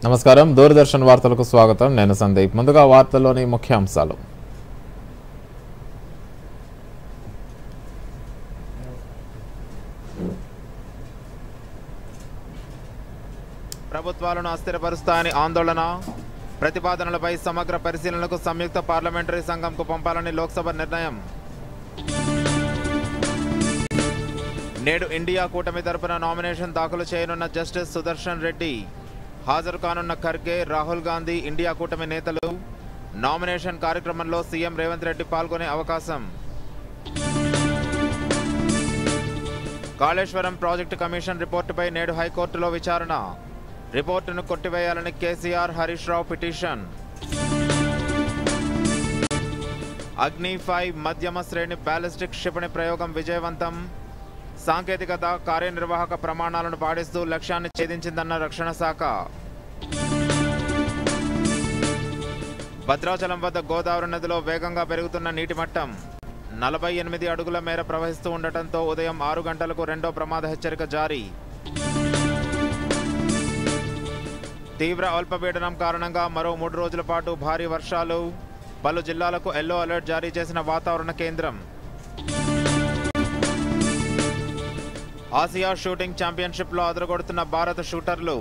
నమస్కారం దూరదర్శన్ వార్తలకు స్వాగతం నేను సందీప్ ముందుగా వార్తల్లోని ముఖ్యాంశాలు ప్రభుత్వాలను అస్థిరపరుస్తాయని ఆందోళన ప్రతిపాదనలపై సమగ్ర పరిశీలనకు సంయుక్త పార్లమెంటరీ సంఘంకు పంపాలని లోక్సభ నిర్ణయం నేడు ఇండియా కూటమి తరపున నామినేషన్ దాఖలు చేయనున్న జస్టిస్ సుదర్శన్ రెడ్డి హాజరు కానున్న ఖర్గే రాహుల్ గాంధీ ఇండియా కూటమి నేతలు నామినేషన్ కార్యక్రమంలో సీఎం రేవంత్ రెడ్డి పాల్గొనే అవకాశం కాళేశ్వరం ప్రాజెక్టు కమిషన్ రిపోర్టుపై నేడు హైకోర్టులో విచారణ రిపోర్టును కొట్టివేయాలని కేసీఆర్ హరీష్ రావు పిటిషన్ అగ్ని 5 మధ్యమ శ్రేణి బ్యాలిస్టిక్ క్షిపణి ప్రయోగం విజయవంతం సాంకేతికత కార్యనిర్వాహక ప్రమాణాలను పాటిస్తూ లక్ష్యాన్ని ఛేదించిందన్న రక్షణ శాఖ భద్రాచలం వద్ద గోదావరి నదిలో వేగంగా పెరుగుతున్న నీటి మట్టం 48 అడుగుల మేర ప్రవహిస్తూ ఉండటంతో ఉదయం 6 గంటలకు రెండో ప్రమాద హెచ్చరిక జారీ తీవ్ర అల్పపీడనం కారణంగా మరో 3 రోజుల పాటు భారీ వర్షాలు పలు జిల్లాలకు ఎల్లో అలర్ట్ జారీ చేసిన వాతావరణ కేంద్రం ఆసియా షూటింగ్ ఛాంపియన్షిప్లో అదరగొడుతున్న భారత షూటర్లు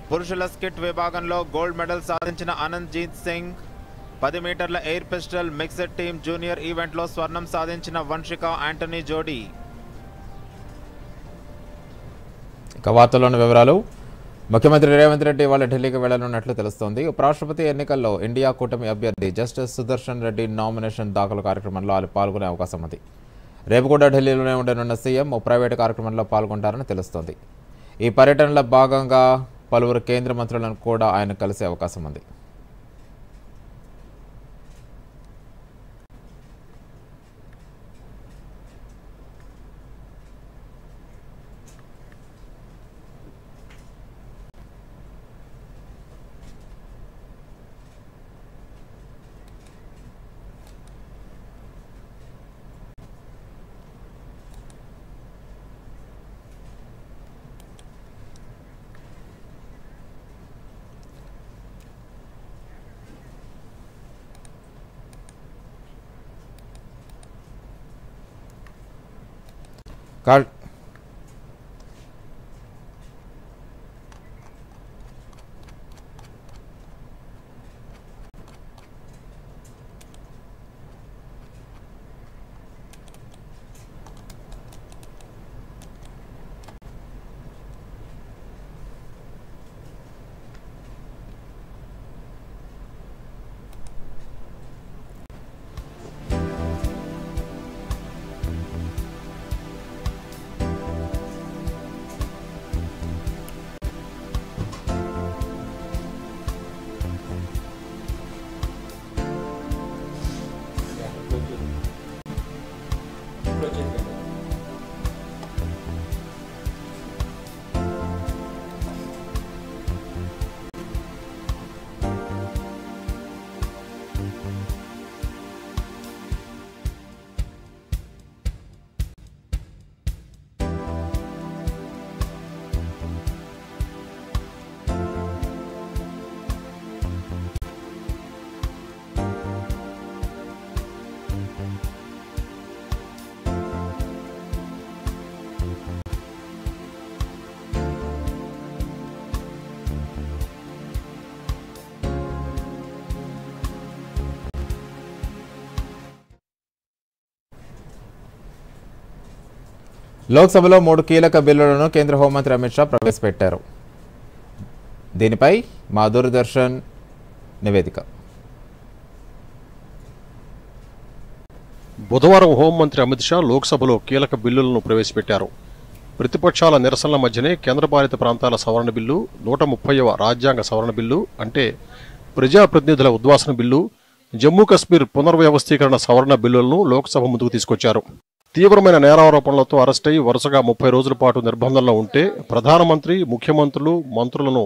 పురుషుల స్కిట్ విభాగంలో గోల్డ్ మెడల్ సాధించిన ఆనంద్ జీత్ సింగ్ 10 మీటర్ల air pistol mixed team junior ఈవెంట్లో స్వర్ణం సాధించిన వంశిక యాంటనీ జోడీ ఇక వార్తల్లోని వివరాలు ముఖ్యమంత్రి రేవంత్ రెడ్డి ఇవాళ ఢిల్లీకి వెళ్లనున్నట్లు తెలుస్తోంది ఉపరాష్ట్రపతి ఎన్నికల్లో ఇండియా కూటమి అభ్యర్థి జస్టిస్ సుదర్శన్ రెడ్డి నామినేషన్ దాఖలు కార్యక్రమంలో ఆయన పాల్గొనే అవకాశం ఉంది రేపు కూడా ఢిల్లీలోనే ఉండనున్న సీఎం ఓ ప్రైవేటు కార్యక్రమంలో పాల్గొంటారని తెలుస్తోంది ఈ పర్యటనలో భాగంగా పలువురు కేంద్ర మంత్రులను కూడా ఆయన కలిసే అవకాశం ఉంది లోక్సభలో 3 కీలక బిల్లులను కేంద్ర హోంమంత్రి అమిత్ షా ప్రవేశపెట్టారు దీనిపై మా దూరదర్శన్ నివేదిక బుధవారం హోంమంత్రి అమిత్ షా లోక్సభలో కీలక బిల్లులను ప్రవేశపెట్టారు ప్రతిపక్షాల నిరసనల మధ్యనే కేంద్రపాలిత ప్రాంతాల సవరణ బిల్లు 130వ రాజ్యాంగ సవరణ బిల్లు అంటే ప్రజాప్రతినిధుల ఉద్వాసన బిల్లు జమ్మూ కశ్మీర్ పునర్వ్యవస్థీకరణ సవరణ బిల్లులను లోక్సభ ముందుకు తీసుకొచ్చారు తీవ్రమైన నేరారోపణలతో అరెస్టై వరుసగా 30 రోజుల పాటు నిర్బంధంలో ఉంటే ప్రధానమంత్రి ముఖ్యమంత్రులు మంత్రులను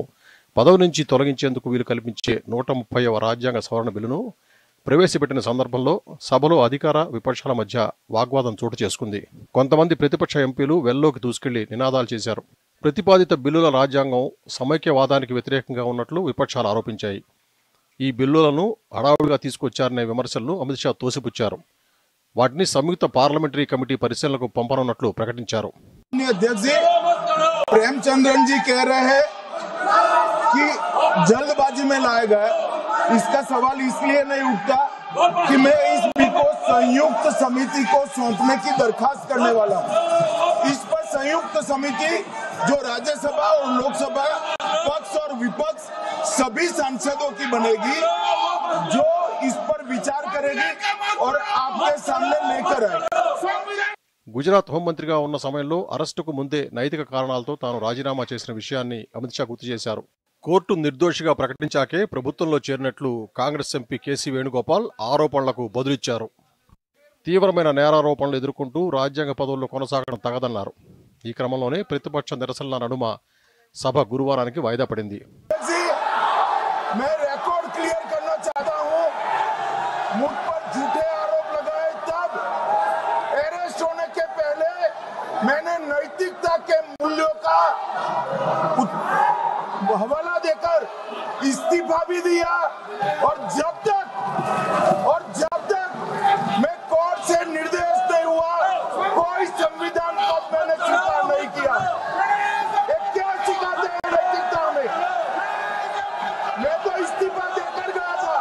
పదవి నుంచి తొలగించేందుకు వీలు కల్పించే 130వ రాజ్యాంగ సవరణ బిల్లును ప్రవేశపెట్టిన సందర్భంలో సభలో అధికార విపక్షాల మధ్య వాగ్వాదం చోటు చేసుకుంది. కొంతమంది ప్రతిపక్ష ఎంపీలు వెల్లోకి దూసుకెళ్లి నినాదాలు చేశారు. ప్రతిపాదిత బిల్లుల రాజ్యాంగం సమైక్యవాదానికి వ్యతిరేకంగా ఉన్నట్లు విపక్షాలు ఆరోపించాయి. ఈ బిల్లులను హడావుడిగా తీసుకొచ్చారనే విమర్శలను అమిత్ షా తోసిపుచ్చారు. వాటిని సంయుక్త పార్లమెంటరీ కమిటీ పరిశీలనకు పంపనున్నట్లు ప్రకటించారు. अध्यक्ष जी प्रेमचंद्रन जी कह रहे हैं कि जल्दबाजी में लाया गया। इसका सवाल इसलिए नहीं उठता कि मैं इस बिल को संयुक्त समिति को सौंपने की दरखास्त करने वाला हूँ। इस पर संयुक्त समिति जो राज्यसभा और लोकसभा पक्ष और विपक्ष सभी सांसदों की बनेगी, जो इस पर विचार करेगी और आपके सामने लेकर आएगी। గుజరాత్ హోంమంత్రిగా ఉన్న సమయంలో అరెస్టుకు ముందే నైతిక కారణాలతో తాను రాజీనామా చేసిన విషయాన్ని అమిత్ షా గుర్తు చేశారు. కోర్టు నిర్దోషిగా ప్రకటించాకే ప్రభుత్వంలో చేరినట్లు కాంగ్రెస్ ఎంపీ కేసీ వేణుగోపాల్ ఆరోపణలకు బదులిచ్చారు. తీవ్రమైన నేరారోపణలు ఎదుర్కొంటూ రాజ్యాంగ పదవుల్లో కొనసాగడం తగదన్నారు. ఈ క్రమంలోనే ప్రతిపక్ష నిరసనల నడుమ సభ గురువారానికి వాయిదా పడింది. मैंने नैतिकता के मूल्यों का हवाला देकर इस्तीफा भी दिया और जब तक मैं कोर्ट से निर्देश नहीं हुआ कोई संविधान पद मैंने स्वीकार नहीं किया। क्या सिखाते हैं नैतिकता में? मैं तो इस्तीफा देकर गया था।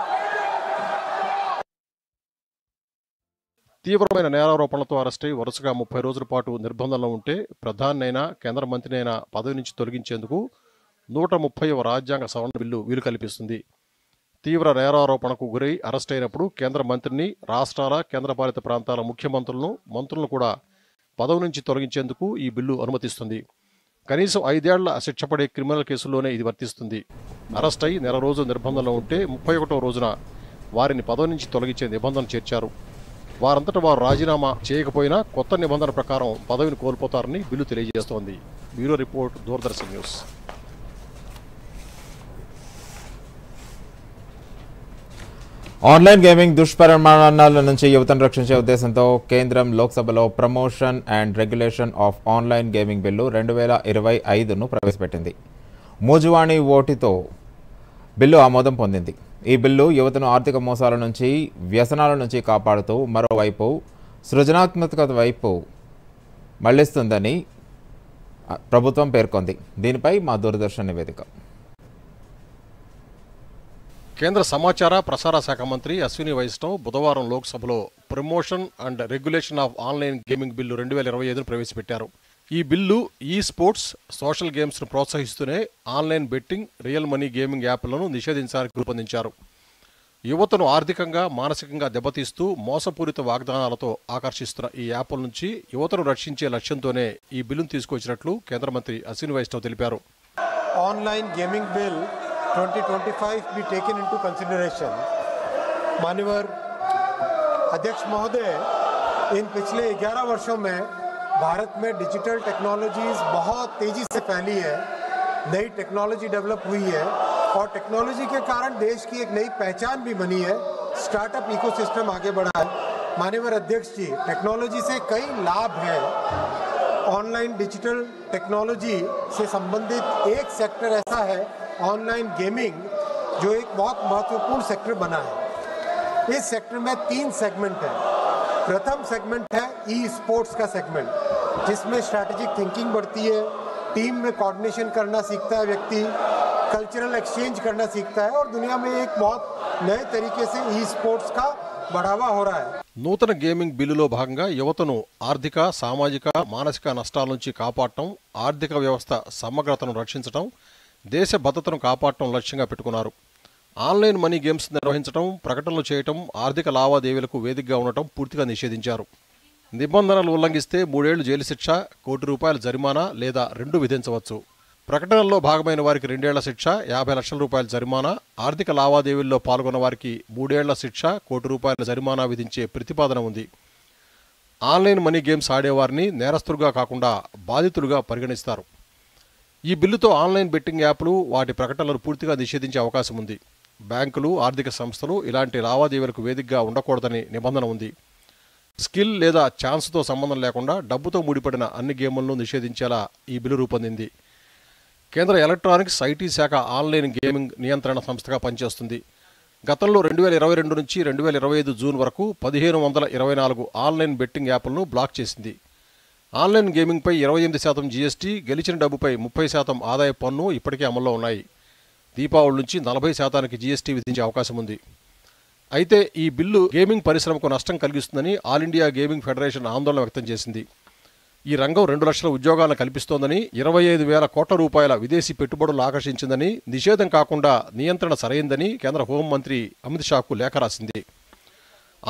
తీవ్రమైన నేరారోపణలతో అరెస్టై వరుసగా 30 రోజుల పాటు నిర్బంధంలో ఉంటే ప్రధానినైనా కేంద్ర మంత్రినైనా పదవి నుంచి తొలగించేందుకు 130వ రాజ్యాంగ సవరణ బిల్లు వీలు కల్పిస్తుంది. తీవ్ర నేరారోపణకు గురై అరెస్ట్ అయినప్పుడు కేంద్ర మంత్రిని, రాష్ట్రాల కేంద్రపాలిత ప్రాంతాల మంత్రులను కూడా పదవి నుంచి తొలగించేందుకు ఈ బిల్లు అనుమతిస్తుంది. కనీసం 5 ఏళ్ల శిక్ష పడే క్రిమినల్ కేసుల్లోనే ఇది వర్తిస్తుంది. అరెస్ట్ అయి నెల రోజు నిర్బంధంలో ఉంటే 31వ రోజున వారిని పదవి నుంచి తొలగించే నిబంధన చేర్చారు. వారంతట వారు రాజీనామా చేయకపోయినా కొత్త నిబంధన ప్రకారం పదవిని కోల్పోతారని బిల్లు తెలియజేస్తోంది. Bureau report, Doordarshan news. Online gaming దుష్పరిణామాల నుంచి యువతను రక్షించే ఉద్దేశంతో కేంద్రం లోక్సభలో promotion and regulation of online gaming bill 2025ను ప్రవేశపెట్టింది. మూజువాణి ఓటుతో బిల్లు ఆమోదం పొందింది. ఈ బిల్లు యువతను ఆర్థిక మోసాల నుంచి, వ్యసనాల నుంచి కాపాడుతూ మరోవైపు సృజనాత్మకత వైపు మళ్లిస్తుందని ప్రభుత్వం పేర్కొంది. దీనిపై మా దూరదర్శన్ నివేదిక. కేంద్ర సమాచార ప్రసార శాఖ మంత్రి అశ్విని వైష్ణవ్ బుధవారం లోక్సభలో promotion and regulation of online gaming bill 2025ను ప్రవేశపెట్టారు. ఈ బిల్లు ఈ స్పోర్ట్స్, సోషల్ గేమ్స్ను ప్రోత్సహిస్తూనే online betting, real money gaming యాప్లను నిషేధించడానికి రూపొందించారు. యువతను ఆర్థికంగా, మానసికంగా దెబ్బతీస్తూ మోసపూరిత వాగ్దానాలతో ఆకర్షిస్తున్న ఈ యాప్ల నుంచి యువతను రక్షించే లక్ష్యంతోనే ఈ బిల్లును తీసుకొచ్చినట్లు కేంద్ర మంత్రి అశ్విని వైష్ణవ్ తెలిపారు. Online gaming bill 2025 be taken into consideration. माननीय अध्यक्ष महोदय, इन पिछले 11 वर्षों में भारत में डिजिटल टेक्नोलॉजीज बहुत तेजी से फैली है, नई टेक्नोलॉजी डेवलप हुई है और टेक्नोलॉजी के कारण देश की एक नई पहचान भी बनी है, स्टार्टअप इकोसिस्टम आगे बढ़ा है। माननीय अध्यक्ष जी, टेक्नोलॉजी से कई लाभ हैं। ऑनलाइन डिजिटल टेक्नोलॉजी से संबंधित एक सेक्टर ऐसा है ऑनलाइन गेमिंग, जो एक बहुत महत्वपूर्ण सेक्टर बना है। इस सेक्टर में 3 सेगमेंट हैं। प्रथम सेगमेंट है ई स्पोर्ट्स का सेगमेंट, जिसमें स्ट्रैटेजिक थिंकिंग बढ़ती है, टीम में कोऑर्डिनेशन करना सीखता है व्यक्ति, कल्चरल एक्सचेंज करना सीखता है और दुनिया में एक बहुत नए तरीके से ई स्पोर्ट्स का बढ़ावा हो रहा है। నూతన గేమింగ్ బిల్లులో భాగంగా యువతను ఆర్థిక, సామాజిక, మానసిక నష్టాల నుంచి కాపాడటం, ఆర్థిక వ్యవస్థ సమగ్రతను రక్షించడం, దేశ భద్రతను కాపాడటం లక్ష్యంగా పెట్టుకున్నారు. ఆన్లైన్ మనీ గేమ్స్ నిర్వహించడం, ప్రకటనలు చేయటం, ఆర్థిక లావాదేవీలకు వేదికగా ఉండటం పూర్తిగా నిషేధించారు. నిబంధనలు ఉల్లంఘిస్తే 3 ఏళ్లు జైలు శిక్ష, ₹1 జరిమానా లేదా 2 విధించవచ్చు. ప్రకటనల్లో భాగమైన వారికి 2 ఏళ్ల శిక్ష, ₹50 లక్షల జరిమానా, ఆర్థిక లావాదేవీల్లో పాల్గొన్న వారికి 3 ఏళ్ల శిక్ష, ₹1 జరిమానా విధించే ప్రతిపాదన ఉంది. ఆన్లైన్ మనీ గేమ్స్ ఆడేవారిని నేరస్తులుగా కాకుండా బాధితులుగా పరిగణిస్తారు. ఈ బిల్లుతో ఆన్లైన్ బెట్టింగ్ యాప్లు, వాటి ప్రకటనలను పూర్తిగా నిషేధించే అవకాశం ఉంది. బ్యాంకులు, ఆర్థిక సంస్థలు ఇలాంటి లావాదేవీలకు వేదికగా ఉండకూడదని నిబంధన ఉంది. స్కిల్ లేదా ఛాన్స్తో సంబంధం లేకుండా డబ్బుతో ముడిపడిన అన్ని గేములను నిషేధించేలా ఈ బిల్లు రూపొందింది. కేంద్ర ఎలక్ట్రానిక్స్ ఐటీ శాఖ ఆన్లైన్ గేమింగ్ నియంత్రణ సంస్థగా పనిచేస్తుంది. గతంలో 2022 నుంచి 2025 జూన్ వరకు 1524 ఆన్లైన్ బెట్టింగ్ యాప్లను బ్లాక్ చేసింది. ఆన్లైన్ గేమింగ్పై 28% జీఎస్టీ, గెలిచిన డబ్బుపై 30% ఆదాయ పన్ను ఇప్పటికే అమల్లో ఉన్నాయి. దీపావళి నుంచి 40% జీఎస్టీ విధించే అవకాశం ఉంది. అయితే ఈ బిల్లు గేమింగ్ పరిశ్రమకు నష్టం కలిగిస్తుందని ఆల్ ఇండియా గేమింగ్ ఫెడరేషన్ ఆందోళన వ్యక్తం చేసింది. ఈ రంగం 2 లక్షల ఉద్యోగాలను కల్పిస్తోందని, 25,000 కోట్ల రూపాయల విదేశీ పెట్టుబడులు ఆకర్షించిందని, నిషేధం కాకుండా నియంత్రణ సరైందని కేంద్ర హోంమంత్రి అమిత్ షాకు లేఖ రాసింది.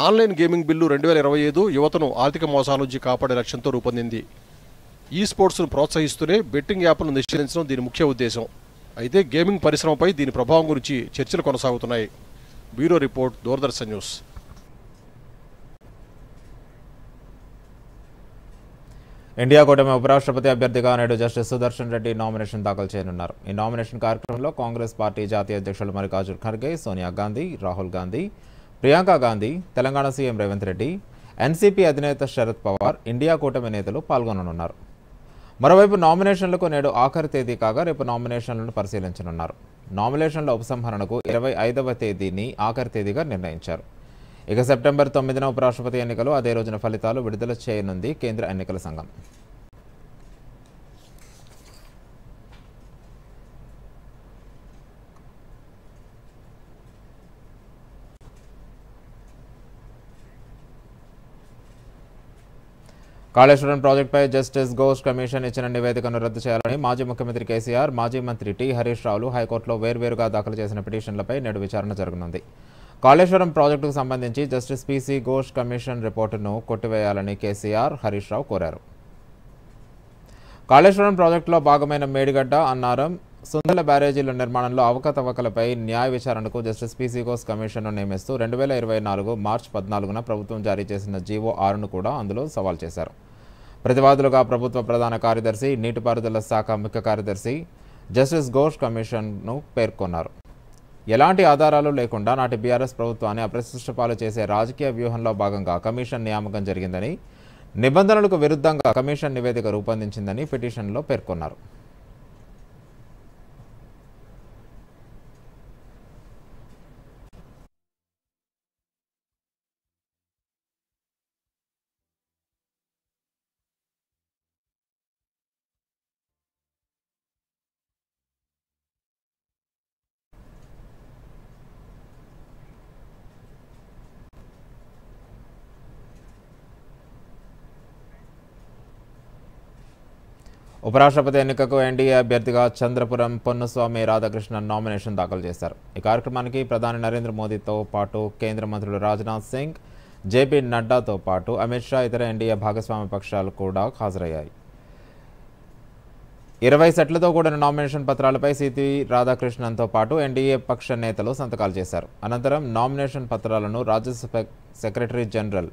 ఆన్లైన్ గేమింగ్ బిల్లు 2025 యువతను ఆర్థిక మోసాల నుంచి కాపాడే లక్ష్యంతో రూపొందింది. ఈ స్పోర్ట్స్ను ప్రోత్సహిస్తూనే బెట్టింగ్ యాప్లను నిషేధించడం దీని ముఖ్య ఉద్దేశం. అయితే గేమింగ్ పరిశ్రమపై దీని ప్రభావం గురించి చర్చలు కొనసాగుతున్నాయి. Bureau report, Doordarshan news. India కూటమి ఉపరాష్ట్రపతి అభ్యర్థిగా నేడు జస్టిస్ సుదర్శన్ రెడ్డి నామినేషన్ దాఖలు చేయనున్నారు. ఈ నామినేషన్ కార్యక్రమంలో కాంగ్రెస్ పార్టీ జాతీయ అధ్యక్షులు మల్లికార్జున్ ఖర్గే, సోనియా గాంధీ, రాహుల్ గాంధీ, ప్రియాంక గాంధీ, తెలంగాణ సీఎం రేవంత్ రెడ్డి, ఎన్సీపీ అధినేత శరద్ పవార్, ఇండియా కూటమి నేతలు పాల్గొననున్నారు. మరోవైపు నామినేషన్లకు నేడు ఆఖరి తేదీ కాగా రేపు నామినేషన్లను పరిశీలించనున్నారు. నామినేషన్ల ఉపసంహరణకు 25వ తేదీని ఆఖరి తేదీగా నిర్ణయించారు. ఇక సెప్టెంబర్ 9న ఉపరాష్ట్రపతి ఎన్నికలు, అదే రోజున ఫలితాలు విడుదల చేయనుంది కేంద్ర ఎన్నికల సంఘం. కాళేశ్వరం ప్రాజెక్టుపై జస్టిస్ ఘోష్ కమిషన్ ఇచ్చిన నివేదికను రద్దు చేయాలని మాజీ ముఖ్యమంత్రి కేసీఆర్, మాజీ మంత్రి టి హరీష్ రావులు హైకోర్టులో వేర్వేరుగా దాఖలు చేసిన పిటిషన్లపై నేడు విచారణ జరగనుంది. కాళేశ్వరం ప్రాజెక్టుకు సంబంధించి జస్టిస్ పిసి ఘోష్ కమిషన్ రిపోర్టును కొట్టివేయాలని కేసీఆర్, హరీష్ రావు కోరారు. కాళేశ్వరం ప్రాజెక్టులో భాగమైన మేడిగడ్డ, అన్నారం, సుందల బ్యారేజీల నిర్మాణంలో అవకతవకలపై న్యాయ విచారణకు జస్టిస్ పిసి ఘోష్ కమిషన్ను నియమిస్తూ 2024 మార్చి 14న ప్రభుత్వం జారీ చేసిన జీవో 6ను కూడా అందులో సవాల్ చేశారు. ప్రతివాదులుగా ప్రభుత్వ ప్రధాన కార్యదర్శి, నీటిపారుదల శాఖ ముఖ్య కార్యదర్శి జస్టిస్ ఘోష్ కమిషన్ను పేర్కొన్నారు. ఎలాంటి ఆధారాలు లేకుండా నాటి బీఆర్ఎస్ ప్రభుత్వాన్ని అప్రతిష్టపాలు చేసే రాజకీయ వ్యూహంలో భాగంగా కమిషన్ నియామకం జరిగిందని, నిబంధనలకు విరుద్ధంగా కమిషన్ నివేదిక రూపొందించిందని పిటిషన్లో పేర్కొన్నారు. ఉపరాష్ట్రపతి ఎన్నికకు ఎన్డీఏ అభ్యర్థిగా చంద్రపురం పొన్నుస్వామి రాధాకృష్ణన్ నామినేషన్ దాఖలు చేశారు. ఈ కార్యక్రమానికి ప్రధాని నరేంద్ర మోదీతో పాటు కేంద్ర మంత్రులు రాజ్నాథ్ సింగ్, జేపీ నడ్డాతో పాటు అమిత్ షా, ఇతర ఎన్డీఏ భాగస్వామ్య పక్షాలు కూడా హాజరయ్యాయి. 20 సెట్లతో కూడిన నామినేషన్ పత్రాలపై సిపి రాధాకృష్ణన్తో పాటు ఎన్డీఏ పక్ష నేతలు సంతకాలు చేశారు. అనంతరం నామినేషన్ పత్రాలను రాజ్యసభ సెక్రటరీ జనరల్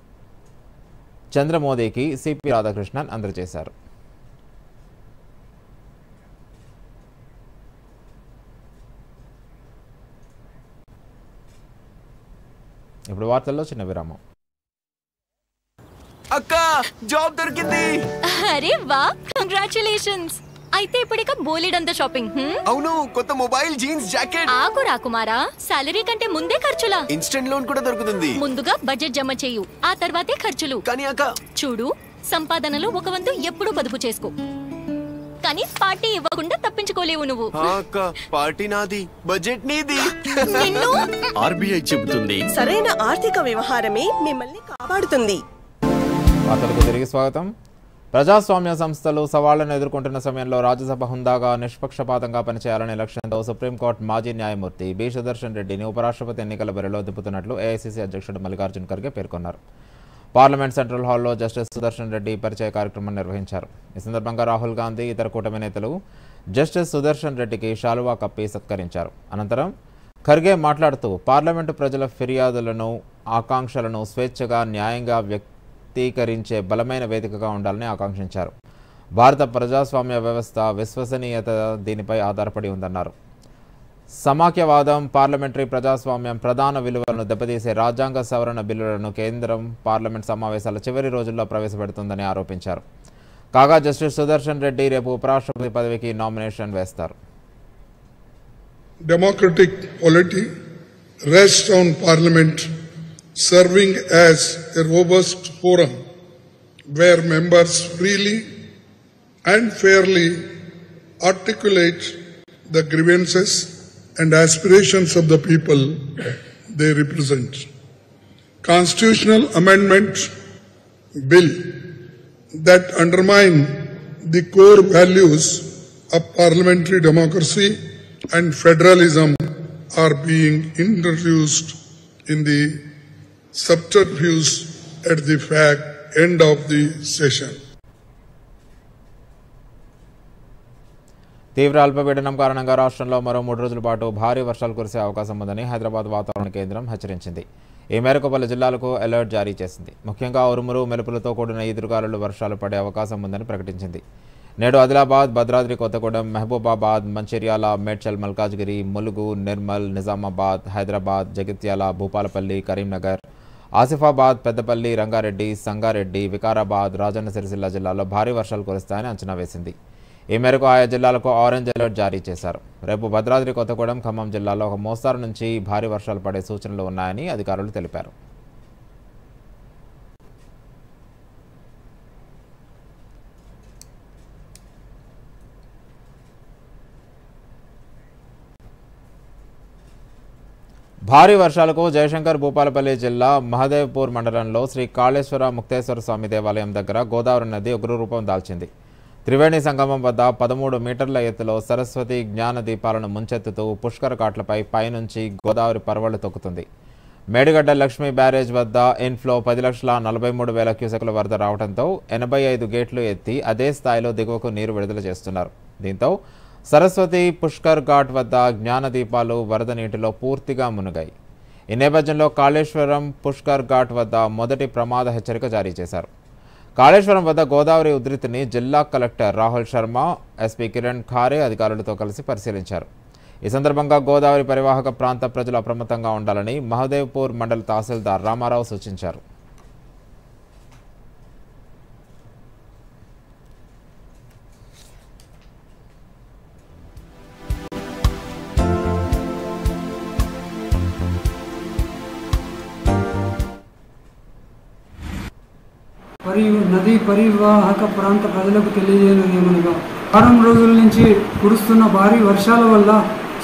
చంద్రమోదీకి సిపి రాధాకృష్ణన్ అందజేశారు. ఇప్పుడు వార్తల్లో చిన్న విరామం. అక్క జాబ్ దొరికింది. అరే వా, కంగ్రాచులేషన్స్. అయితే ఇప్పుడిక బోలెడంత షాపింగ్. అవును, కొత్త మొబైల్, జీన్స్, జాకెట్. ఆగు రాకుమారా, సాలరీ కంటే ముందే ఖర్చులా? ఇన్స్టెంట్ లోన్ కూడా దొరుకుతుంది. ముందుగా బడ్జెట్ జమ చేయు, ఆ తర్వాతే ఖర్చులు. కానీ అక్క చూడు, సంపాదనలో ఒక వంతు ఎప్పుడూ పొదుపు చేసుకో, కానీ పార్టీ ఇవ్వకుండా తప్పించుకోలేవు నువ్వు. అక్క పార్టీ నాది, బడ్జెట్ నీది. ఆర్బీఐ చెబుతుంది, సరైన ఆర్థిక వ్యవహారమే మిమ్మల్ని కాపాడుతుంది. వార్తలకు తిరిగి స్వాగతం. ప్రజాస్వామ్య సంస్థలు సవాళ్లను ఎదుర్కొంటున్న సమయంలో రాజ్యసభ హుందాగా నిష్పక్షపాతంగా పనిచేయాలనే లక్ష్యంతో సుప్రీంకోర్టు మాజీ న్యాయమూర్తి బి సుదర్శన్ రెడ్డిని ఉపరాష్ట్రపతి ఎన్నికల బరిలో దింపుతున్నట్లు ఏఐసీసీ అధ్యక్షుడు మల్లికార్జున్ ఖర్గే పేర్కొన్నారు. పార్లమెంట్ సెంట్రల్ హాల్లో జస్టిస్ సుదర్శన్ రెడ్డి పరిచయ కార్యక్రమం నిర్వహించారు. ఈ సందర్భంగా రాహుల్ గాంధీ, ఇతర కూటమి నేతలు జస్టిస్ సుదర్శన్ రెడ్డికి శాలువా కప్పి సత్కరించారు. అనంతరం ఖర్గే మాట్లాడుతూ పార్లమెంటు ప్రజల ఫిర్యాదులను, ఆకాంక్షలను స్వేచ్ఛగా, న్యాయంగా వ్యక్తీకరించే బలమైన వేదికగా ఉండాలని ఆకాంక్షించారు. భారత ప్రజాస్వామ్య వ్యవస్థ విశ్వసనీయత దీనిపై ఆధారపడి ఉందన్నారు. సమాఖ్యవాదం, పార్లమెంటరీ ప్రజాస్వామ్యం ప్రధాన విలువలను దెబ్బతీసే రాజ్యాంగ సవరణ బిల్లులను కేంద్రం పార్లమెంట్ సమావేశాల చివరి రోజుల్లో ప్రవేశపెడుతుందని ఆరోపించారు. కాగా జస్టిస్ సుదర్శన్ రెడ్డి రేపు ఉపరాష్ట్రపతి పదవికి నామినేషన్ వేస్తారు. Democratic polity rests on Parliament serving as a robust forum where members freely and fairly articulate the grievances and aspirations of the people they represent. Constitutional amendment bill that undermine the core values of parliamentary democracy and federalism are being introduced in the subterfuge at the end of the session. తీవ్ర అల్పపీడనం కారణంగా రాష్ట్రంలో మరో 3 రోజుల పాటు భారీ వర్షాలు కురిసే అవకాశం ఉందని హైదరాబాద్ వాతావరణ కేంద్రం హెచ్చరించింది. ఈ మేరకు పలు జిల్లాలకు అలర్ట్ జారీ చేసింది. ముఖ్యంగా ఉరుములు మెరుపులతో కూడిన ఈదురుగాలులు వర్షాలు పడే అవకాశం ఉందని ప్రకటించింది. నేడు ఆదిలాబాద్, భద్రాద్రి కొత్తగూడెం, మహబూబాబాద్, మంచిర్యాల, మేడ్చల్, మల్కాజ్గిరి, ములుగు, నిర్మల్, నిజామాబాద్, హైదరాబాద్, జగిత్యాల, భూపాలపల్లి, కరీంనగర్, ఆసిఫాబాద్, పెద్దపల్లి, రంగారెడ్డి, సంగారెడ్డి, వికారాబాద్, రాజన్న సిరిసిల్ల జిల్లాల్లో భారీ వర్షాలు కురుస్తాయని అంచనా వేసింది. ఈ మేరకు ఆయా జిల్లాలకు ఆరెంజ్ అలర్ట్ జారీ చేశారు. రేపు భద్రాద్రి కొత్తగూడెం, ఖమ్మం జిల్లాలో ఒక మోస్తారు నుంచి భారీ వర్షాలు పడే సూచనలు ఉన్నాయని అధికారులు తెలిపారు. భారీ వర్షాలకు జయశంకర్ భూపాలపల్లి జిల్లా మహదేవ్పూర్ మండలంలో శ్రీ కాళేశ్వర ముక్తేశ్వర స్వామి దేవాలయం దగ్గర గోదావరి నది ఉగ్రరూపం దాల్చింది. త్రివేణి సంగమం వద్ద 13 మీటర్ల ఎత్తులో సరస్వతి జ్ఞాన దీపాలను ముంచెత్తుతూ పుష్కర ఘాట్లపై పైనుంచి గోదావరి పరవళ్లు తొక్కుతుంది. మేడిగడ్డ లక్ష్మీ బ్యారేజ్ వద్ద ఇన్ఫ్లో 10,43,000 క్యూసెక్ల వరద రావడంతో 85 గేట్లు ఎత్తి అదే స్థాయిలో దిగువకు నీరు విడుదల చేస్తున్నారు. దీంతో సరస్వతి పుష్కర్ ఘాట్ వద్ద జ్ఞాన దీపాలు వరద నీటిలో పూర్తిగా మునిగాయి. ఈ నేపథ్యంలో కాళేశ్వరం పుష్కర్ ఘాట్ వద్ద మొదటి ప్రమాద హెచ్చరిక జారీ చేశారు. కాళేశ్వరం వద్ద గోదావరి ఉధృతిని జిల్లా కలెక్టర్ రాహుల్ శర్మ, ఎస్పీ కిరణ్ ఖారే అధికారులతో కలిసి పరిశీలించారు. ఈ సందర్భంగా గోదావరి పరివాహక ప్రాంత ప్రజలు అప్రమత్తంగా ఉండాలని మహదేవ్పూర్ మండల తహసీల్దార్ రామారావు సూచించారు. మరియు నదీ పరివాహక ప్రాంత ప్రజలకు తెలియజేయనిదేమనగా వారం రోజుల నుంచి కురుస్తున్న భారీ వర్షాల వల్ల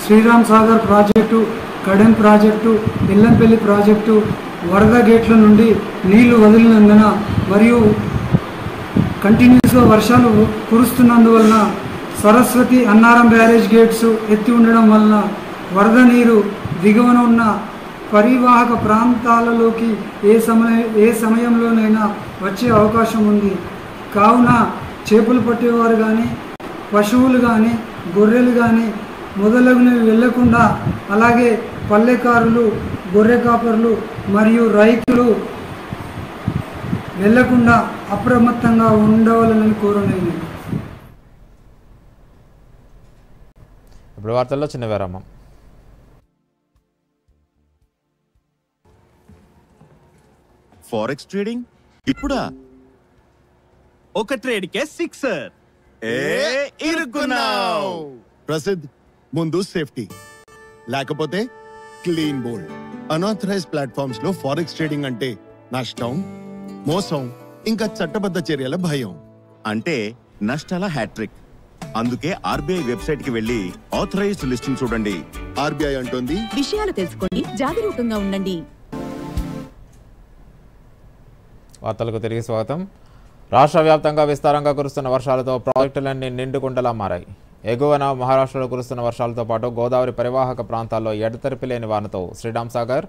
Sriram Sagar project, Kadem project, Yellampalli project వరద గేట్ల నుండి నీళ్లు వదిలినందున మరియు కంటిన్యూస్గా వర్షాలు కురుస్తున్నందువలన సరస్వతి, అన్నారం బ్యారేజ్ గేట్స్ ఎత్తి ఉండడం వలన వరద నీరు దిగువన ఉన్న పరివాహక ప్రాంతాలలోకి ఏ సమయంలోనైనా వచ్చే అవకాశం ఉంది. కావున చేపలు పట్టేవారు కానీ, పశువులు కానీ, గొర్రెలు కానీ మొదలగునవి వెళ్లకుండా, అలాగే పల్లెకారులు, గొర్రె కాపర్లు మరియు రైతులు వెళ్లకుండా అప్రమత్తంగా ఉండవాలని కోరలేదు. ఇప్పుడు వార్తల్లో చిన్న విరామం. ఫారెక్స్ ట్రేడింగ్ ఇప్పుడా? ఒక ట్రేడ్కే 6 ఇరుక్కున్నావ్. ప్రసిద్ధ్, ముందు సేఫ్టీ, లేకపోతే క్లీన్ బోల్డ్. అనాథరైజ్ ప్లాట్ఫామ్స్ లో ఫారెక్స్ ట్రేడింగ్ అంటే నష్టం, మోసం, ఇంకా చట్టబద్ధ చర్యల భయం. అంటే నష్టాల హ్యాట్రిక్. అందుకే ఆర్బీఐ వెబ్సైట్ కి వెళ్లి ఆథరైజ్డ్ లిస్టింగ్ చూడండి. ఆర్బీఐ అంటోంది, విషయాలు తెలుసుకోండి, జాగరూకంగా ఉండండి. వార్తలకు తిరిగి స్వాగతం. రాష్ట్ర వ్యాప్తంగా విస్తారంగా కురుస్తున్న వర్షాలతో ప్రాజెక్టులన్నీ నిండుకుండలా మారాయి. ఎగువన మహారాష్ట్రలో కురుస్తున్న వర్షాలతో పాటు గోదావరి పరివాహక ప్రాంతాల్లో ఎడతెరిపి లేని వానతో శ్రీరామ్ సాగర్,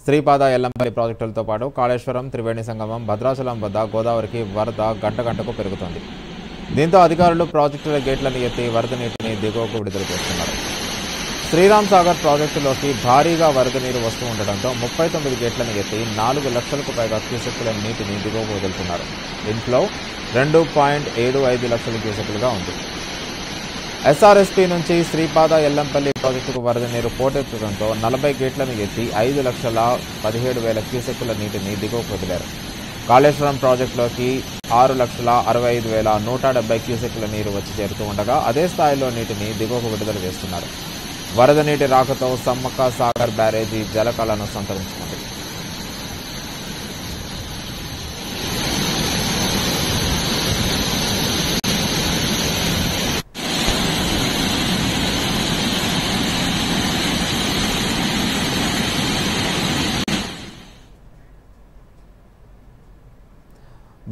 శ్రీపాద, ఎల్లంపల్లి ప్రాజెక్టులతో పాటు కాళేశ్వరం, త్రివేణి సంగమం, భద్రాచలం వద్ద గోదావరికి వరద గంటకు పెరుగుతోంది. దీంతో అధికారులు ప్రాజెక్టుల గేట్లను ఎత్తి వరద నీటిని దిగువకు విడుదల చేస్తున్నారు. శ్రీరామ్ సాగర్ ప్రాజెక్టులోకి భారీగా వరద నీరు వస్తూ ఉండడంతో 39 గేట్లను ఎత్తి 4 లక్షలకు పైగా క్యూసెక్కుల నీటిని దిగువకు వదులుతున్నారు. ఇన్ఫ్లో 2.75 లక్షల క్యూసెక్కులుగా ఉంది. ఎస్ఆర్ఎస్పీ నుంచి శ్రీపాద, ఎల్లంపల్లి ప్రాజెక్టుకు వరద నీరు పోటెత్తడంతో 40 గేట్లను ఎత్తి 5,17,000 క్యూసెక్కుల నీటిని దిగువకు వదిలారు. కాళేశ్వరం ప్రాజెక్టులోకి 6,65,170 క్యూసెక్ల నీరు వచ్చి చేరుతూ ఉండగా అదే స్థాయిలో నీటిని దిగువకు విడుదల చేస్తున్నారు. వరద నీటి రాకతో సమ్మక్క సాగర్ బ్యారేజీ జలకళను సంతరించుకుంది.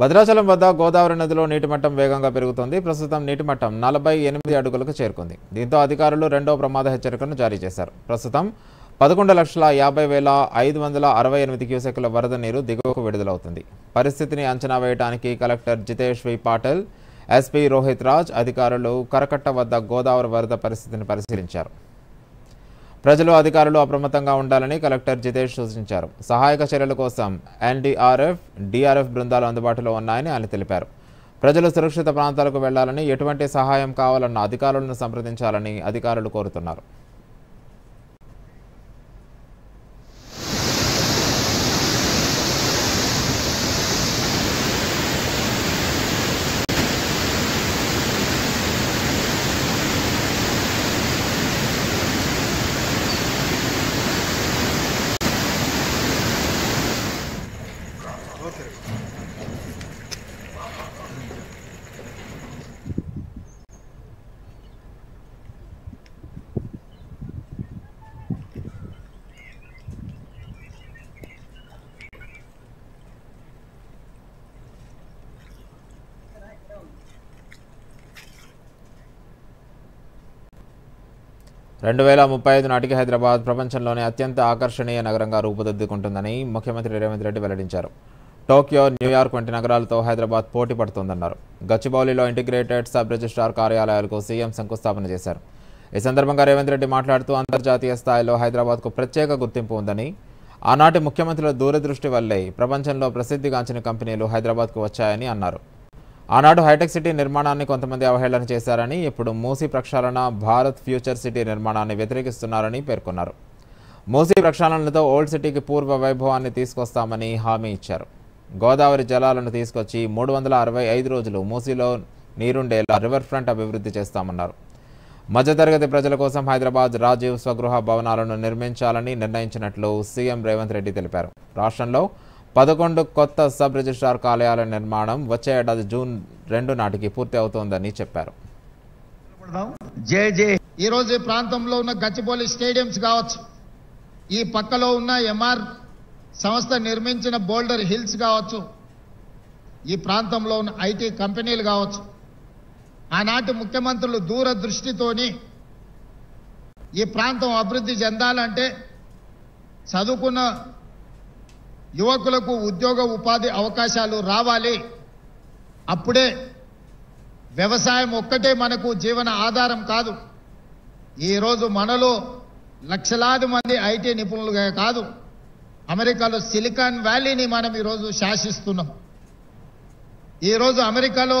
భద్రాచలం వద్ద గోదావరి నదిలో నీటిమట్టం వేగంగా పెరుగుతోంది. ప్రస్తుతం నీటిమట్టం 48 అడుగులకు చేరుకుంది. దీంతో అధికారులు రెండో ప్రమాద హెచ్చరికను జారీ చేశారు. ప్రస్తుతం 11,50,568 క్యూసెక్ల వరద నీరు దిగువకు విడుదలవుతుంది. పరిస్థితిని అంచనా వేయడానికి కలెక్టర్ జితేష్ వి పాటిల్, ఎస్పీ రోహిత్ రాజ్ అధికారులు కరకట్ట వద్ద గోదావరి వరద పరిస్థితిని పరిశీలించారు. ప్రజలు అధికారులు అప్రమత్తంగా ఉండాలని కలెక్టర్ జితేష్ సూచించారు. సహాయక చర్యల కోసం ఎన్డీఆర్ఎఫ్, డీఆర్ఎఫ్ బృందాలు అందుబాటులో ఉన్నాయని ఆయన తెలిపారు. ప్రజలు సురక్షిత ప్రాంతాలకు వెళ్లాలని, ఎటువంటి సహాయం కావాలన్న అధికారులను సంప్రదించాలని అధికారులు కోరుతున్నారు. రెండు 2035 నాటికి హైదరాబాద్ ప్రపంచంలోనే అత్యంత ఆకర్షణీయ నగరంగా రూపుదిద్దుకుంటుందని ముఖ్యమంత్రి రేవంత్ రెడ్డి వెల్లడించారు. టోక్యో, న్యూయార్క్ వంటి నగరాలతో హైదరాబాద్ పోటీ పడుతోందన్నారు. గచ్చిబౌలిలో ఇంటిగ్రేటెడ్ సబ్ రిజిస్ట్రార్ కార్యాలయాలకు సీఎం శంకుస్థాపన చేశారు. ఈ సందర్భంగా రేవంత్ రెడ్డి మాట్లాడుతూ అంతర్జాతీయ స్థాయిలో హైదరాబాద్కు ప్రత్యేక గుర్తింపు ఉందని, ఆనాటి ముఖ్యమంత్రుల దూరదృష్టి వల్లే ప్రపంచంలో ప్రసిద్ధిగాంచిన కంపెనీలు హైదరాబాద్కు వచ్చాయని అన్నారు. ఆనాడు హైటెక్ సిటీ నిర్మాణాన్ని కొంతమంది అవహేళన చేశారని, ఇప్పుడు మూసీ ప్రక్షాళన, భారత్ ఫ్యూచర్ సిటీ నిర్మాణాన్ని వ్యతిరేకిస్తున్నారని పేర్కొన్నారు. మూసీ ప్రక్షాళనతో ఓల్డ్ సిటీకి పూర్వ వైభవాన్ని తీసుకొస్తామని హామీ ఇచ్చారు. గోదావరి జలాలను తీసుకొచ్చి 365 రోజులు మూసీలో నీరుండేలా రివర్ ఫ్రంట్ అభివృద్ధి చేస్తామన్నారు. మధ్యతరగతి ప్రజల కోసం హైదరాబాద్ రాజీవ్ స్వగృహ భవనాలను నిర్మించాలని నిర్ణయించినట్లు సీఎం రేవంత్ రెడ్డి తెలిపారు. రాష్ట్రంలో 11 కొత్త సబ్ రిజిస్ట్రార్ కార్యాలయాల నిర్మాణం వచ్చే ఏడాది జూన్ 2 నాటికి పూర్తి అవుతోందని చెప్పారు. ఈ రోజు ఈ ప్రాంతంలో ఉన్న గచ్చిబౌలి స్టేడియంస్ కావచ్చు, ఈ పక్కలో ఉన్న ఎంఆర్ సంస్థ నిర్మించిన బోల్డర్ హిల్స్ కావచ్చు, ఈ ప్రాంతంలో ఉన్న ఐటీ కంపెనీలు కావచ్చు, ఆనాటి ముఖ్యమంత్రులు దూరదృష్టితోని ఈ ప్రాంతం అభివృద్ధి చెందాలంటే చదువుకున్న యువకులకు ఉద్యోగ ఉపాధి అవకాశాలు రావాలి. అప్పుడే వ్యవసాయం ఒక్కటే మనకు జీవన ఆధారం కాదు. ఈరోజు మనలో లక్షలాది మంది ఐటీ నిపుణులుగా కాదు, అమెరికాలో సిలికాన్ వ్యాలీని మనం ఈరోజు శాసిస్తున్నాం. ఈరోజు అమెరికాలో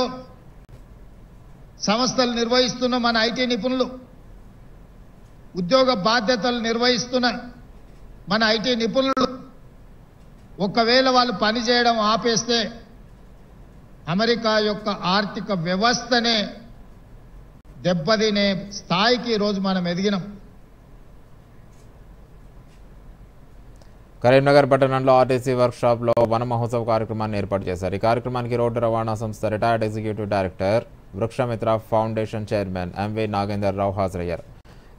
సంస్థలు నిర్వహిస్తున్న మన ఐటీ నిపుణులు, ఉద్యోగ బాధ్యతలు నిర్వహిస్తున్న మన ఐటీ నిపుణులు ఒకవేళ వాళ్ళు పనిచేయడం ఆపేస్తే అమెరికా యొక్క ఆర్థిక వ్యవస్థనే దెబ్బతినే స్థాయికి ఈరోజు మనం ఎదిగినాం. కరీంనగర్ పట్టణంలో ఆర్టీసీ వర్క్షాప్లో వన మహోత్సవ కార్యక్రమాన్ని ఏర్పాటు చేశారు. ఈ కార్యక్రమానికి రోడ్డు రవాణా సంస్థ retired executive director, Vrikshamitra foundation chairman MV Nagender Rao హాజరయ్యారు.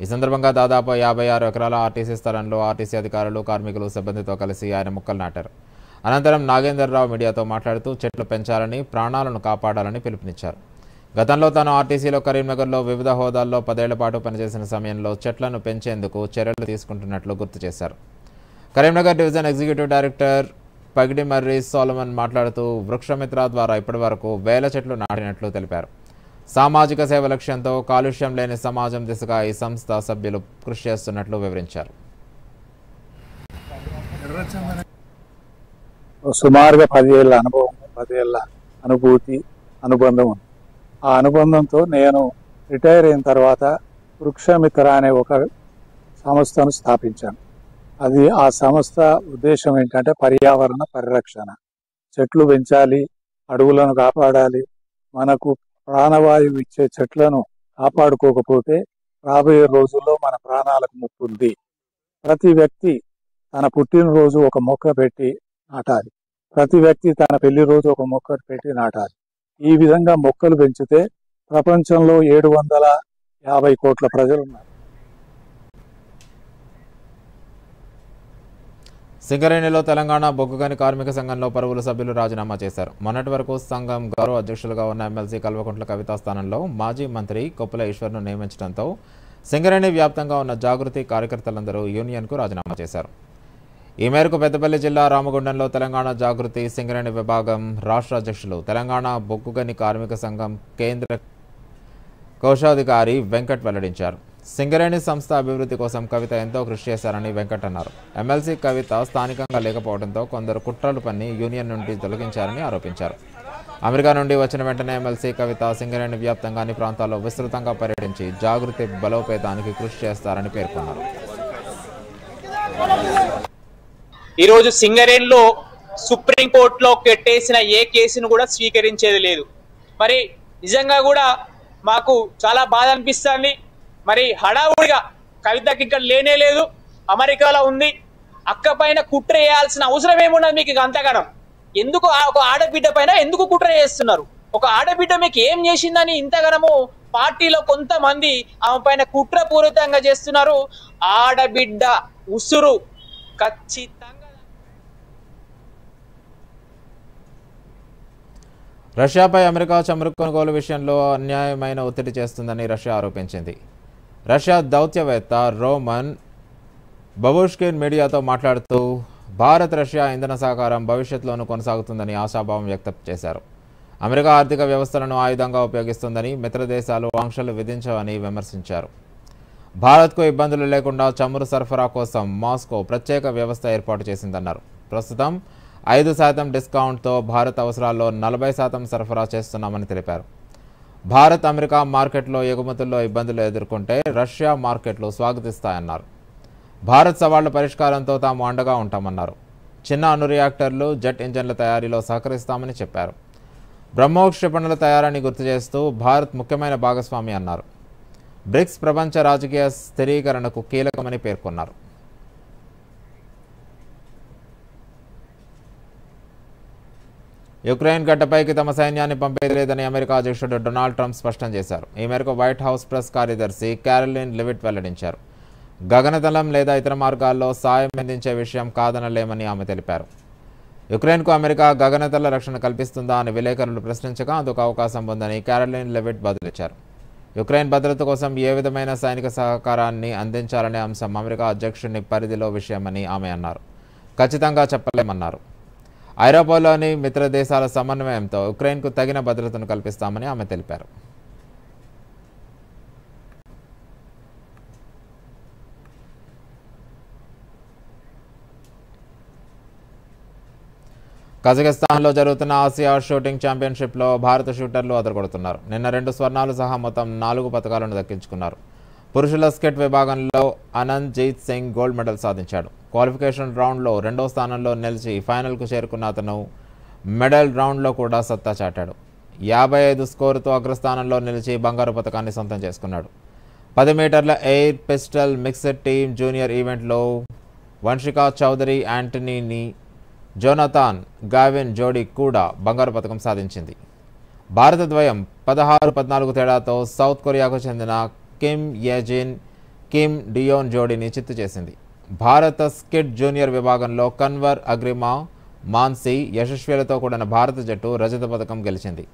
ఈ సందర్భంగా దాదాపు 56 ఎకరాల ఆర్టీసీ స్థలంలో ఆర్టీసీ అధికారులు, కార్మికులు, సిబ్బందితో కలిసి ఆయన మొక్కలు నాటారు. అనంతరం నాగేందర్ రావు మీడియాతో మాట్లాడుతూ చెట్లు పెంచాలని, ప్రాణాలను కాపాడాలని పిలుపునిచ్చారు. గతంలో తాను ఆర్టీసీలో కరీంనగర్లో వివిధ హోదాల్లో 10 ఏళ్ల పాటు పనిచేసిన సమయంలో చెట్లను పెంచేందుకు చర్యలు తీసుకుంటున్నట్లు గుర్తు చేశారు. కరీంనగర్ డివిజన్ ఎగ్జిక్యూటివ్ డైరెక్టర్ పగిడి మర్రి సోలమన్ మాట్లాడుతూ వృక్షమిత్ర ద్వారా ఇప్పటివరకు 1000 చెట్లు నాటినట్లు తెలిపారు. సామాజిక సేవ లక్ష్యంతో కాలుష్యం లేని సమాజం దిశగా ఈ సంస్థ సభ్యులు కృషి చేస్తున్నట్లు వివరించారు. సుమారుగా 10 ఏళ్ల అనుభవం, 10 ఏళ్ల అనుభూతి, అనుబంధం ఉంది. ఆ అనుబంధంతో నేను రిటైర్ అయిన తర్వాత వృక్షమిత్ర అనే ఒక సంస్థను స్థాపించాను. ఆ సంస్థ ఉద్దేశం ఏంటంటే పర్యావరణ పరిరక్షణ. చెట్లు పెంచాలి, అడవులను కాపాడాలి. మనకు ప్రాణవాయువు ఇచ్చే చెట్లను కాపాడుకోకపోతే రాబోయే రోజుల్లో మన ప్రాణాలకు ముప్పు ఉంది. ప్రతి వ్యక్తి తన పుట్టినరోజు ఒక మొక్క పెట్టి నాటాలి. ప్రతి వ్యక్తి తన పెళ్లి రోజు ఒక మొక్క పెట్టి నాటాలి. ఈ విధంగా మొక్కలు పెంచితే ప్రపంచంలో 750 కోట్ల ప్రజలు ఉన్నారు. సింగరేణిలో తెలంగాణ బొగ్గుగని కార్మిక సంఘంలో పలువురు సభ్యులు రాజీనామా చేశారు. మొన్నటి వరకు సంఘం గౌరవ అధ్యక్షులుగా ఉన్న ఎమ్మెల్సీ కల్వకుంట్ల కవిత స్థానంలో మాజీ మంత్రి కొప్పుల ఈశ్వర్ను నియమించడంతో సింగరేణి వ్యాప్తంగా ఉన్న జాగృతి కార్యకర్తలందరూ యూనియన్కు రాజీనామా చేశారు. ఈ మేరకు పెద్దపల్లి జిల్లా రామగుండంలో తెలంగాణ జాగృతి సింగరేణి విభాగం రాష్ట్ర అధ్యక్షులు, తెలంగాణ బొగ్గుగని కార్మిక సంఘం కేంద్ర కోశాధికారి వెంకట్ వెల్లడించారు. సింగరేణి సంస్థ అభివృద్ధి కోసం కవిత ఎంతో కృషి చేశారని వెంకట్ అన్నారు. ఎమ్మెల్సీ కవిత స్థానికంగా లేకపోవడంతో కొందరు కుట్రలు పన్ని యూనియన్ నుండి తొలగించారని ఆరోపించారు. అమెరికా నుండి వచ్చిన వెంటనే ఎమ్మెల్సీ కవిత సింగరేణి వ్యాప్తంగా అన్ని ప్రాంతాల్లో విస్తృతంగా పర్యటించి జాగృతి బలోపేతానికి కృషి చేస్తారని పేర్కొన్నారు. ఈరోజు సింగరేణిలో సుప్రీంకోర్టులో కట్టేసిన ఏ కేసును కూడా స్వీకరించేది లేదు. మరి నిజంగా కూడా మాకు చాలా బాధ అనిపిస్తుంది. మరి హడావుడిగా కవితకి ఇక్కడ లేనే లేదు, అమెరికాలో ఉంది. అక్క పైన కుట్ర చేయాల్సిన అవసరం ఏమున్నది మీకు? అంతగానం ఎందుకు ఒక ఆడబిడ్డ పైన ఎందుకు కుట్ర చేస్తున్నారు? ఒక ఆడబిడ్డ మీకు ఏం చేసిందని ఇంతగానము పార్టీలో కొంతమంది ఆమె పైన కుట్రపూరితంగా చేస్తున్నారు. ఆడబిడ్డ ఉసురు ఖచ్చితంగా. రష్యాపై అమెరికా చమురు కొనుగోలు విషయంలో అన్యాయమైన ఒత్తిడి చేస్తుందని రష్యా ఆరోపించింది. రష్యా దౌత్యవేత్త రోమన్ బబుష్కిన్ మీడియాతో మాట్లాడుతూ భారత్ రష్యా ఇంధన సహకారం భవిష్యత్తులోనూ కొనసాగుతుందని ఆశాభావం వ్యక్తం చేశారు. అమెరికా ఆర్థిక వ్యవస్థలను ఆయుధంగా ఉపయోగిస్తుందని, మిత్ర దేశాలు ఆంక్షలు విధించవని విమర్శించారు. భారత్కు ఇబ్బందులు లేకుండా చమురు సరఫరా కోసం మాస్కో ప్రత్యేక వ్యవస్థ ఏర్పాటు చేసిందన్నారు. ప్రస్తుతం 5% డిస్కౌంట్తో భారత్ అవసరాల్లో 40% సరఫరా చేస్తున్నామని తెలిపారు. భారత్ అమెరికా మార్కెట్లో ఎగుమతుల్లో ఇబ్బందులు ఎదుర్కొంటే రష్యా మార్కెట్లు స్వాగతిస్తాయన్నారు. భారత్ సవాళ్ల పరిష్కారంతో తాము అండగా ఉంటామన్నారు. చిన్న అణు రియాక్టర్లు, జెట్ ఇంజన్ల తయారీలో సహకరిస్తామని చెప్పారు. బ్రహ్మోస్ క్షిపణుల తయారీని గుర్తు చేస్తూ భారత్ ముఖ్యమైన భాగస్వామి అన్నారు. బ్రిక్స్ ప్రపంచ రాజకీయ స్థిరీకరణకు కీలకమని పేర్కొన్నారు. యుక్రెయిన్ గడ్డపైకి తమ సైన్యాన్ని పంపేది లేదని అమెరికా అధ్యక్షుడు డొనాల్డ్ ట్రంప్ స్పష్టం చేశారు. ఈ మేరకు వైట్ హౌస్ ప్రెస్ కార్యదర్శి క్యారోలిన్ లెవిట్ వెల్లడించారు. గగనతలం లేదా ఇతర మార్గాల్లో సాయం అందించే విషయం కాదనలేమని ఆమె తెలిపారు. యుక్రెయిన్కు అమెరికా గగనతల రక్షణ కల్పిస్తుందా అని విలేకరులు ప్రశ్నించగా అందుకు అవకాశం ఉందని క్యారోలిన్ లెవిట్ బదులిచ్చారు. యుక్రెయిన్ భద్రత కోసం ఏ విధమైన సైనిక సహకారాన్ని అందించాలనే అంశం అమెరికా అధ్యక్షుని పరిధిలో విషయమని ఆమె అన్నారు. ఖచ్చితంగా చెప్పలేమన్నారు. ఐరోపాలోని మిత్ర దేశాల సమన్వయంతో ఉక్రెయిన్కు తగిన భద్రతను కల్పిస్తామని ఆమె తెలిపారు. కజకిస్తాన్లో జరుగుతున్న ఆసియా షూటింగ్ ఛాంపియన్షిప్లో భారత షూటర్లు అదరగొడుతున్నారు. నిన్న 2 స్వర్ణాలు సహా మొత్తం 4 పతకాలను దక్కించుకున్నారు. పురుషుల స్కెట్ విభాగంలో ఆనంద్ జీత్ సింగ్ గోల్డ్ మెడల్ సాధించాడు. క్వాలిఫికేషన్ రౌండ్లో 2వ స్థానంలో నిలిచి ఫైనల్కు చేరుకున్న అతను మెడల్ రౌండ్లో కూడా సత్తా చాటాడు. 55 స్కోరుతో అగ్రస్థానంలో నిలిచి బంగారు పతకాన్ని సొంతం చేసుకున్నాడు. 10 మీటర్ల air pistol mixed team junior ఈవెంట్లో వంశికా చౌదరి, యాంటనీని జోనథాన్ గావిన్ జోడీ కూడా బంగారు పతకం సాధించింది. భారత ద్వయం 16-14 తేడాతో సౌత్ కొరియాకు చెందిన కిమ్ యజిన్, కిమ్ డియోన్ జోడీని చిత్తు చేసింది. భారత స్కిట్ జూనియర్ విభాగంలో కన్వర్ అగ్రిమా, మాన్సీ యశస్విలతో కూడిన భారత జట్టు రజత పథకం గెలిచింది.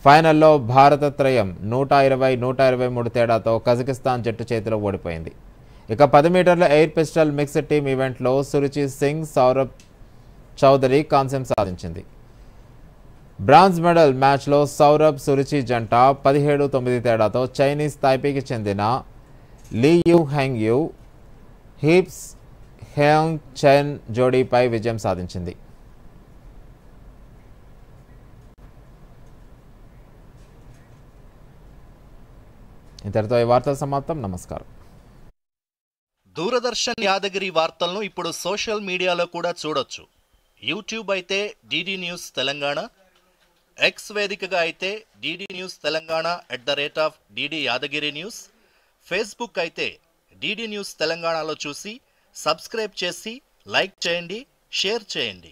ఫైనల్లో భారత త్రయం 120-123 తేడాతో కజకిస్తాన్ జట్టు చేతిలో ఓడిపోయింది. ఇక 10 మీటర్ల ఎయిర్ పిస్టల్ మిక్స్డ్ టీమ్ ఈవెంట్లో సురుచి సింగ్, సౌరభ్ చౌదరి కాంస్యం సాధించింది. బ్రాంజ్ మెడల్ మ్యాచ్లో సౌరభ్, సురుచి జంట 17-9 తేడాతో చైనీస్ తైపీకి చెందిన లీయూ హెంగ్యూ, హీప్స్ హెంగ్ చెన్ జోడీపై విజయం సాధించింది. ఇంతటితో ఈ వార్తలు సమాప్తం. నమస్కారం. దూరదర్శన్ యాదగిరి వార్తలను ఇప్పుడు సోషల్ మీడియాలో కూడా చూడొచ్చు. యూట్యూబ్ అయితే డిడి న్యూస్ తెలంగాణ, ఎక్స్ వేదికగా అయితే DD news Telangana @DD Yadagiri news, Facebook అయితే డిడి న్యూస్ తెలంగాణలో చూసి సబ్స్క్రైబ్ చేసి లైక్ చేయండి, షేర్ చేయండి.